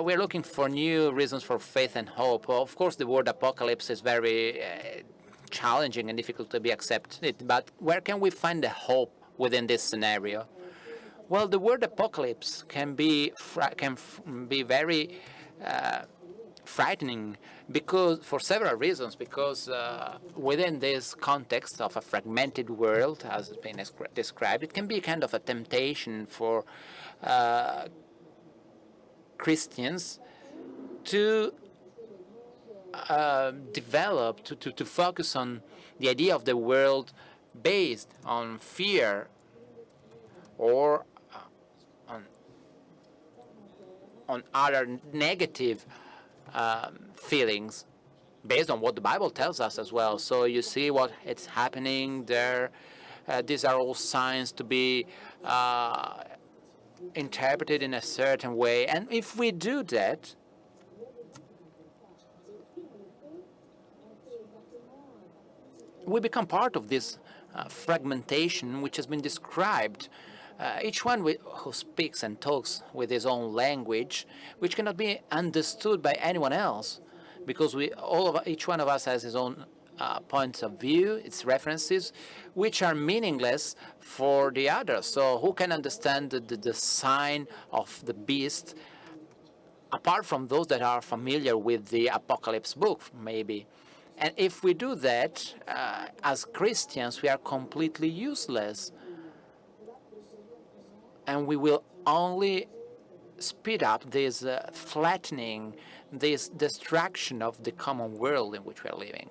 we're looking for new reasons for faith and hope. Well, of course, the word apocalypse is very challenging and difficult to be accepted, but where can we find the hope within this scenario? Well, the word apocalypse can be very frightening because for several reasons. Because within this context of a fragmented world, as has been described, it can be kind of a temptation for Christians to develop, to focus on the idea of the world based on fear or on other negative feelings based on what the Bible tells us as well. So you see what it's happening there. These are all signs to be interpreted in a certain way. And if we do that, we become part of this fragmentation which has been described. Each one who speaks and talks with his own language, which cannot be understood by anyone else, because each one of us has his own points of view, its references, which are meaningless for the others. So who can understand the sign of the beast, apart from those that are familiar with the Apocalypse book, maybe? And if we do that, as Christians, we are completely useless. And we will only speed up this flattening, this destruction of the common world in which we are living.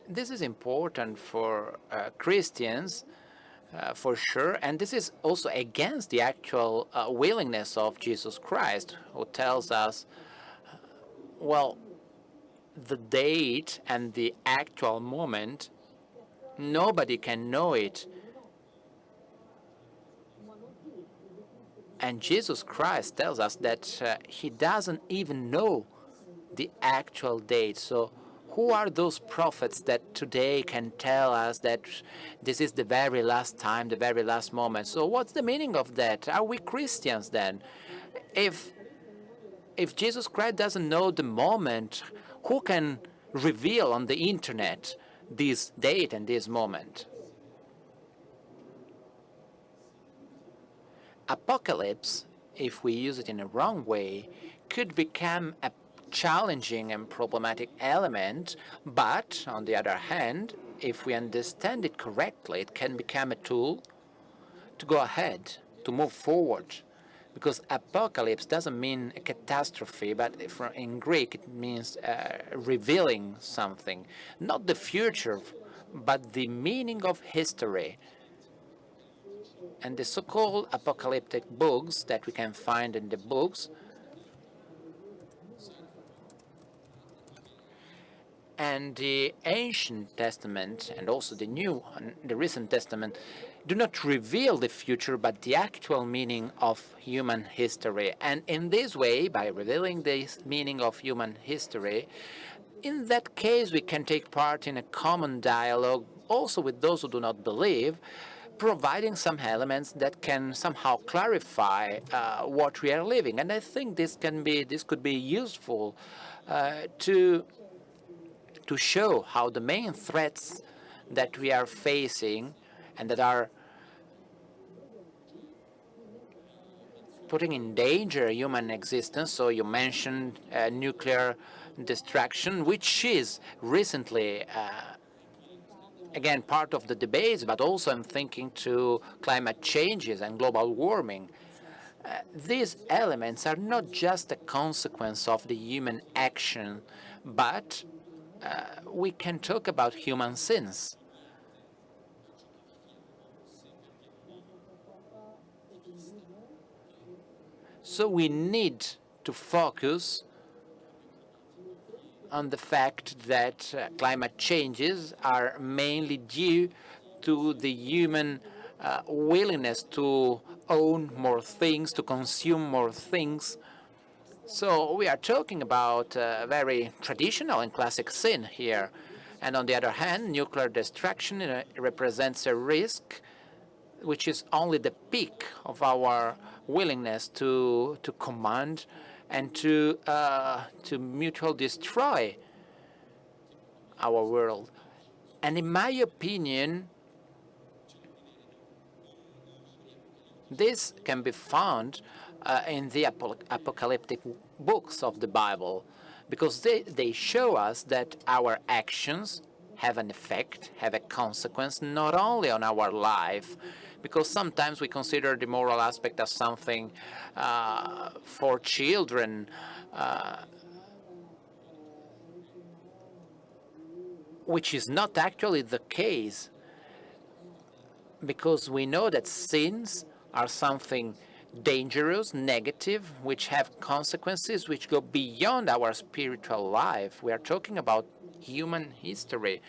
This is important for Christians, for sure, and this is also against the actual willingness of Jesus Christ, who tells us, well, the date and the actual moment, nobody can know it. And Jesus Christ tells us that he doesn't even know the actual date. So who are those prophets that today can tell us that this is the very last time, the very last moment? So what's the meaning of that? Are we Christians then? If Jesus Christ doesn't know the moment, who can reveal on the internet this date and this moment? Apocalypse, if we use it in a wrong way, could become a challenging and problematic element, but on the other hand, if we understand it correctly, it can become a tool to go ahead, to move forward. Because apocalypse doesn't mean a catastrophe, but in Greek it means revealing something, not the future, but the meaning of history. And the so-called apocalyptic books that we can find in the books and the Ancient Testament and also the New one, the Recent Testament, do not reveal the future but the actual meaning of human history. And in this way, by revealing the meaning of human history, in that case we can take part in a common dialogue also with those who do not believe, providing some elements that can somehow clarify what we are living. And I think this could be useful to show how the main threats that we are facing and that are putting in danger human existence. So you mentioned nuclear destruction, which is recently again part of the debates, but also I'm thinking to climate changes and global warming. These elements are not just a consequence of the human action, but we can talk about human sins. So we need to focus on the fact that climate changes are mainly due to the human willingness to own more things, to consume more things. So we are talking about very traditional and classic sin here. And on the other hand, nuclear destruction represents a risk which is only the peak of our willingness to command and to mutually destroy our world. And in my opinion, this can be found in the apocalyptic books of the Bible, because they show us that our actions have an effect, have a consequence, not only on our life, because sometimes we consider the moral aspect as something for children, which is not actually the case, because we know that sins are something dangerous, negative, which have consequences which go beyond our spiritual life. We are talking about human history.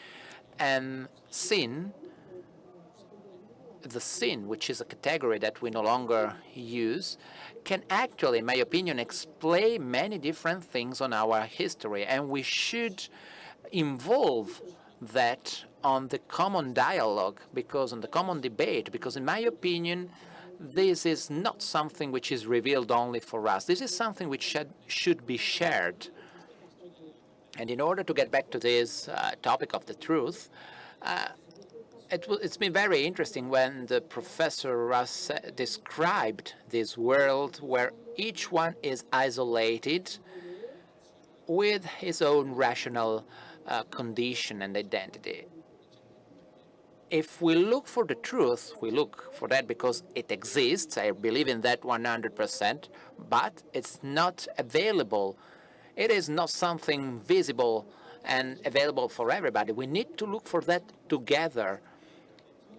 And sin, the sin, which is a category that we no longer use, can actually, in my opinion, explain many different things on our history. And we should involve that on the common dialogue, because on the common debate, because in my opinion, this is not something which is revealed only for us. This is something which should be shared. And in order to get back to this topic of the truth, it's been very interesting when the professor Russ described this world where each one is isolated with his own rational condition and identity. If we look for the truth, we look for that because it exists. I believe in that 100%, but it's not available. It is not something visible and available for everybody. We need to look for that together,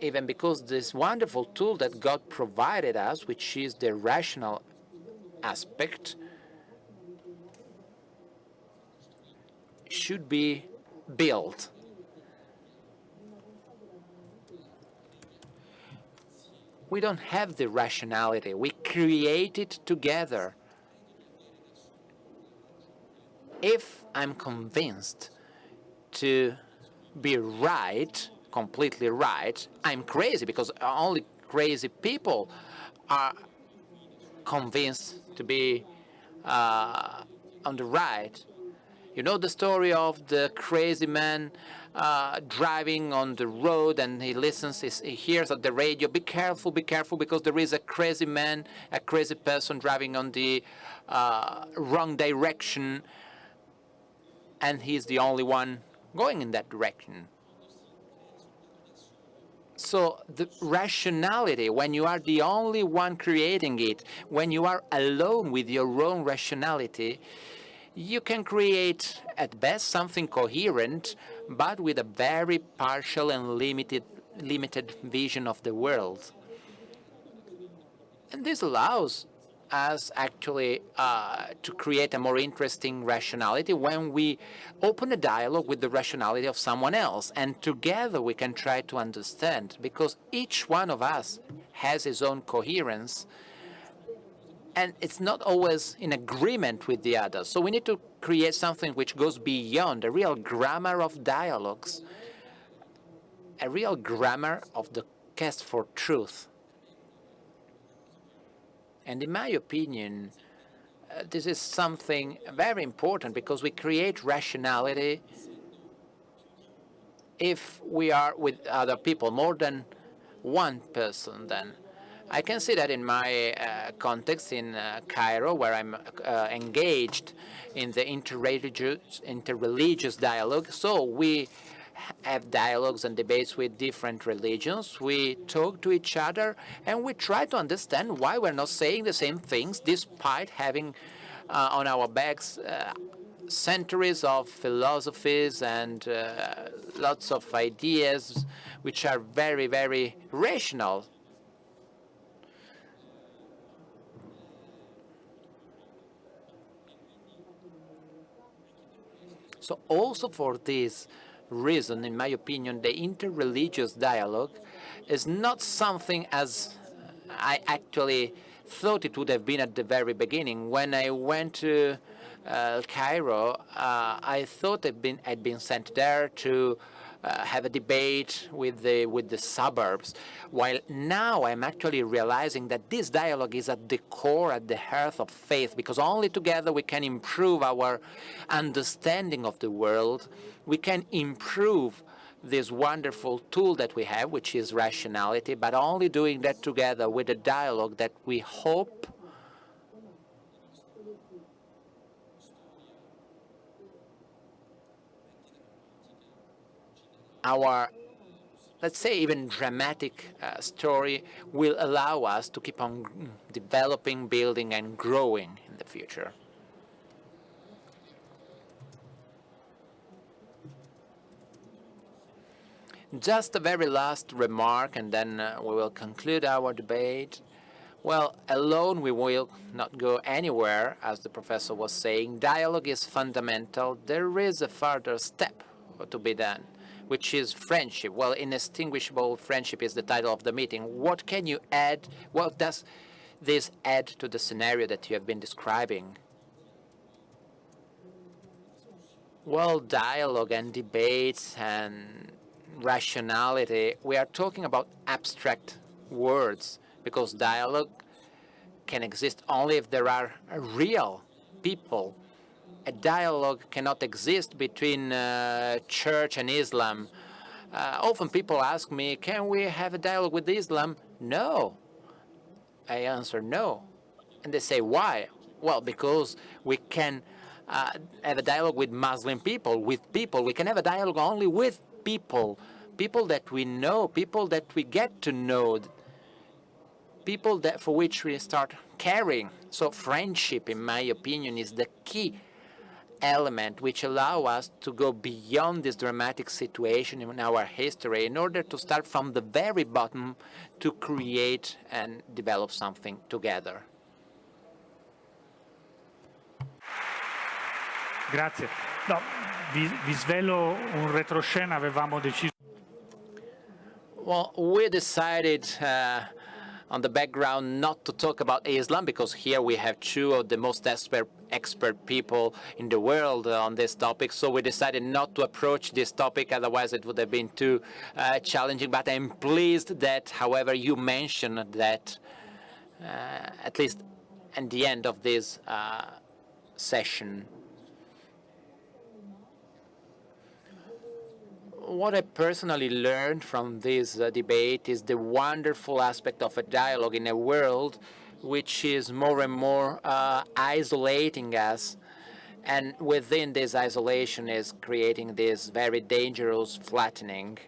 even because this wonderful tool that God provided us, which is the rational aspect, should be built. We don't have the rationality. We create it together. If I'm convinced to be right, completely right, I'm crazy, because only crazy people are convinced to be on the right. You know the story of the crazy man driving on the road, and he listens, he hears at the radio, be careful, because there is a crazy man, a crazy person driving on the wrong direction, and he's the only one going in that direction. So the rationality, when you are the only one creating it, when you are alone with your own rationality, you can create, at best, something coherent, but with a very partial and limited vision of the world. And this allows us actually to create a more interesting rationality when we open a dialogue with the rationality of someone else, and together we can try to understand, because each one of us has his own coherence, and it's not always in agreement with the others. So we need to create something which goes beyond a real grammar of dialogues, a real grammar of the quest for truth. And in my opinion, this is something very important, because we create rationality if we are with other people, more than one person then. I can see that in my context in Cairo, where I'm engaged in the interreligious dialogue. So we have dialogues and debates with different religions. We talk to each other, and we try to understand why we're not saying the same things, despite having on our backs centuries of philosophies and lots of ideas which are very, very rational. So also for this reason, in my opinion, the interreligious dialogue is not something as I actually thought it would have been at the very beginning. When I went to Cairo, I thought I'd been sent there to have a debate with the suburbs, while now I'm actually realizing that this dialogue is at the core, at the heart of faith, because only together we can improve our understanding of the world. We can improve this wonderful tool that we have, which is rationality, but only doing that together with a dialogue that we hope our, let's say, even dramatic story will allow us to keep on developing, building, and growing in the future. Just a very last remark, and then we will conclude our debate. Well, alone we will not go anywhere, as the professor was saying. Dialogue is fundamental. There is a further step to be done, which is friendship. Well, inextinguishable friendship is the title of the meeting. What can you add? What does this add to the scenario that you have been describing? Well, dialogue and debates and rationality, we are talking about abstract words, because dialogue can exist only if there are real people. A dialogue cannot exist between church and Islam. Often people ask me, can we have a dialogue with Islam? No. I answer no. And they say, why? Well, because we can have a dialogue with Muslim people, with people. We can have a dialogue only with people, people that we know, people that we get to know, people that for which we start caring. So friendship, in my opinion, is the key element which allow us to go beyond this dramatic situation in our history in order to start from the very bottom to create and develop something together. Grazie. No, Vi svelo un retroscena, avevamo deciso. Well, we decided on the background not to talk about Islam because here we have two of the most expert people in the world on this topic. So we decided not to approach this topic, otherwise it would have been too challenging. But I'm pleased that, however, you mentioned that at least at the end of this session. What I personally learned from this debate is the wonderful aspect of a dialogue in a world which is more and more isolating us, and within this isolation is creating this very dangerous flattening.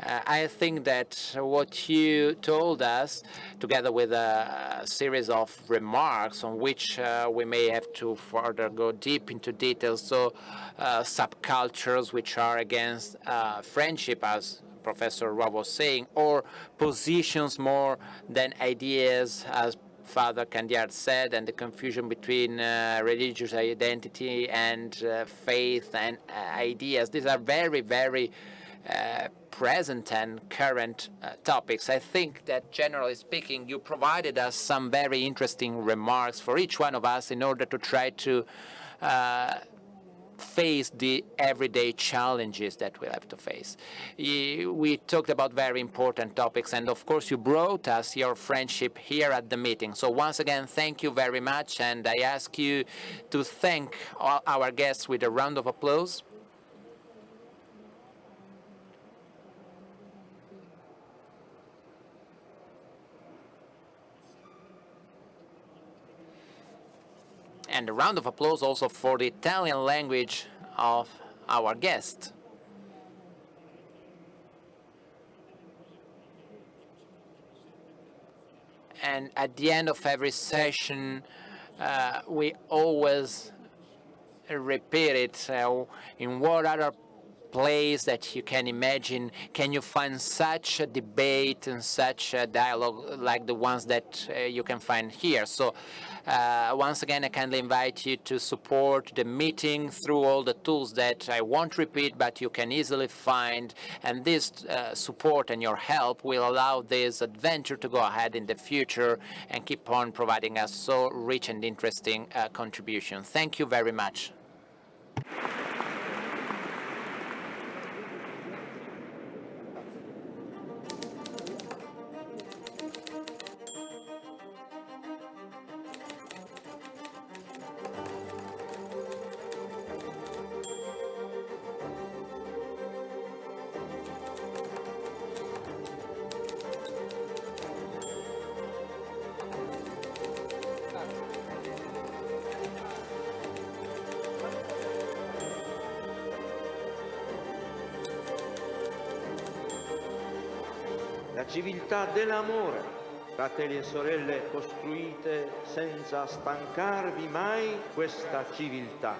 I think that what you told us, together with a series of remarks on which we may have to further go deep into details, so subcultures which are against friendship, as Professor Rob was saying, or positions more than ideas, as Father Candiard said, and the confusion between religious identity and faith and ideas. These are very, very present and current topics. I think that, generally speaking, you provided us some very interesting remarks for each one of us in order to try to face the everyday challenges that we have to face. We talked about very important topics, and of course you brought us your friendship here at the meeting. So once again, thank you very much, and I ask you to thank all our guests with a round of applause. And a round of applause also for the Italian language of our guest. And at the end of every session, we always repeat it. In what other place that you can imagine can you find such a debate and such a dialogue like the ones that you can find here? So once again, I kindly invite you to support the meeting through all the tools that I won't repeat, but you can easily find. And this support and your help will allow this adventure to go ahead in the future and keep on providing us so rich and interesting contribution. Thank you very much. La civiltà dell'amore, fratelli e sorelle, costruite senza stancarvi mai questa civiltà.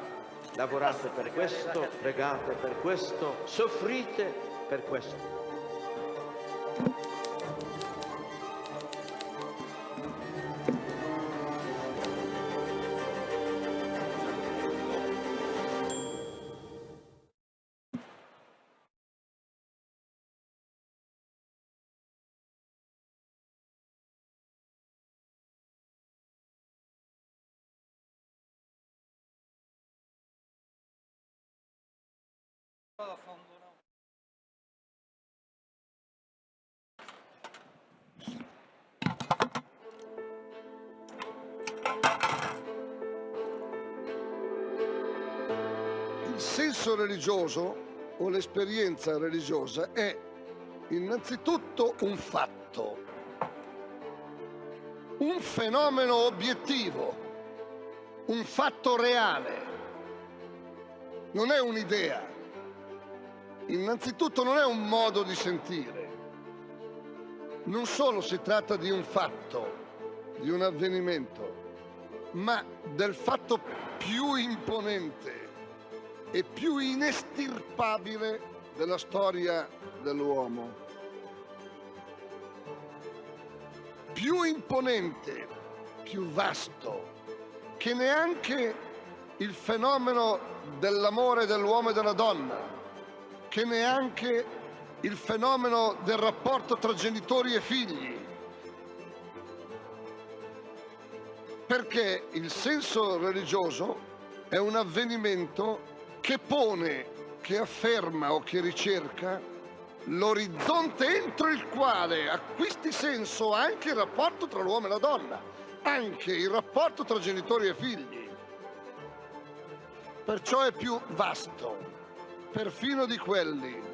Lavorate per questo, pregate per questo, soffrite per questo. Il senso religioso o l'esperienza religiosa è innanzitutto un fatto, un fenomeno obiettivo, un fatto reale. Non è un'idea. Innanzitutto non è un modo di sentire. Non solo si tratta di un fatto, di un avvenimento, ma del fatto più imponente e più inestirpabile della storia dell'uomo. Più imponente, più vasto, che neanche il fenomeno dell'amore dell'uomo e della donna, che neanche il fenomeno del rapporto tra genitori e figli. Perché il senso religioso è un avvenimento che pone, che afferma o che ricerca l'orizzonte entro il quale acquisti senso anche il rapporto tra l'uomo e la donna, anche il rapporto tra genitori e figli. Perciò è più vasto, perfino di quelli